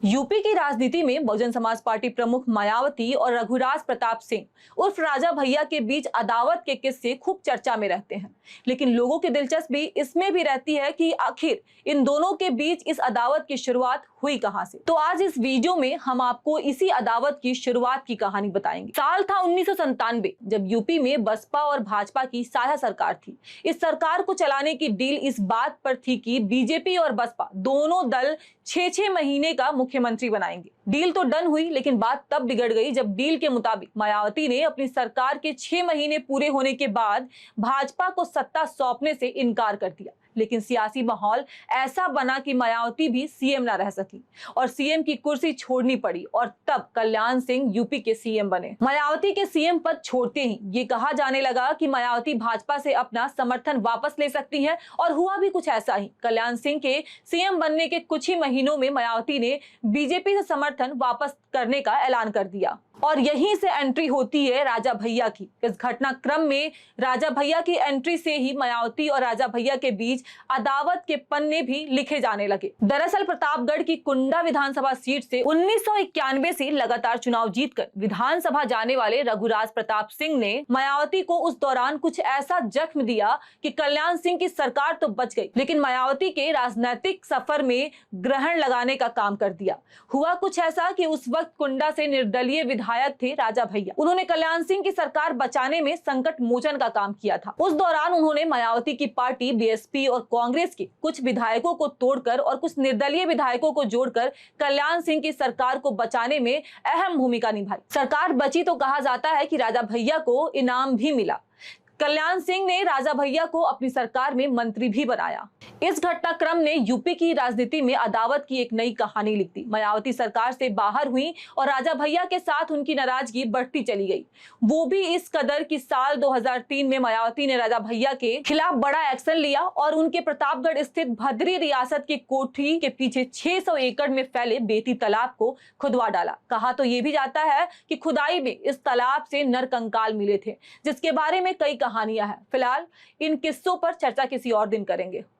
UP की राजनीति में बहुजन समाज पार्टी प्रमुख मायावती और रघुराज प्रताप सिंह उर्फ राजा भैया के बीच अदावत के किस्से खूब चर्चा में रहते हैं। लेकिन लोगों की दिलचस्पी इसमें भी रहती है कि आखिर इन दोनों के बीच इस अदावत की शुरुआत हुई कहां से। तो आज इस वीडियो में हम आपको इसी अदावत की शुरुआत की कहानी बताएंगे। साल था 1997, जब यूपी में बसपा और भाजपा की साझा सरकार थी। इस सरकार को चलाने की डील इस बात पर थी कि बीजेपी और बसपा दोनों दल 6-6 महीने का मुख्यमंत्री बनाएंगे। डील तो डन हुई, लेकिन बात तब बिगड़ गई जब डील के मुताबिक मायावती ने अपनी सरकार के 6 महीने पूरे होने के बाद भाजपा को सत्ता सौंपने से इनकार कर दिया। लेकिन सियासी माहौल ऐसा बना कि मायावती भी सीएम ना रह सकी और सीएम की कुर्सी छोड़नी पड़ी, और तब कल्याण सिंह यूपी के सीएम बने। मायावती के सीएम पद छोड़ते ही ये कहा जाने लगा कि मायावती भाजपा से अपना समर्थन वापस ले सकती हैं, और हुआ भी कुछ ऐसा ही। कल्याण सिंह के सीएम बनने के कुछ ही महीनों में मायावती ने बीजेपी से समर्थन वापस करने का ऐलान कर दिया, और यहीं से एंट्री होती है राजा भैया की। इस घटनाक्रम में राजा भैया की एंट्री से ही मायावती और राजा भैया के बीच अदावत के पन्ने भी लिखे जाने लगे। दरअसल प्रतापगढ़ की कुंडा विधानसभा सीट से 1991 से लगातार चुनाव जीतकर विधानसभा जाने वाले रघुराज प्रताप सिंह ने मायावती को उस दौरान कुछ ऐसा जख्म दिया कि कल्याण सिंह की सरकार तो बच गई, लेकिन मायावती के राजनीतिक सफर में ग्रहण लगाने का काम कर दिया। हुआ कुछ ऐसा कि उस वक्त कुंडा से निर्दलीय विधायक थे राजा भैया। उन्होंने कल्याण सिंह की सरकार बचाने में संकट मोचन का काम किया था। उस दौरान उन्होंने मायावती की पार्टी बीएसपी और कांग्रेस के कुछ विधायकों को तोड़कर और कुछ निर्दलीय विधायकों को जोड़कर कल्याण सिंह की सरकार को बचाने में अहम भूमिका निभाई। सरकार बची तो कहा जाता है कि राजा भैया को इनाम भी मिला। कल्याण सिंह ने राजा भैया को अपनी सरकार में मंत्री भी बनाया। इस घटनाक्रम ने यूपी की राजनीति में अदावत की एक नई कहानी लिख दी। मायावती सरकार से बाहर हुई और राजा भैया के साथ उनकी नाराजगी बढ़ती चली गई। वो भी इस कदर कि साल 2003 में मायावती ने राजा भैया के खिलाफ बड़ा एक्शन लिया और उनके प्रतापगढ़ स्थित भद्री रियासत की कोठी के पीछे 600 एकड़ में फैले बेती तालाब को खुदवा डाला। कहा तो ये भी जाता है कि खुदाई में इस तालाब से नरकंकाल मिले थे, जिसके बारे में कई कहानियां हैं। फिलहाल इन किस्सों पर चर्चा किसी और दिन करेंगे।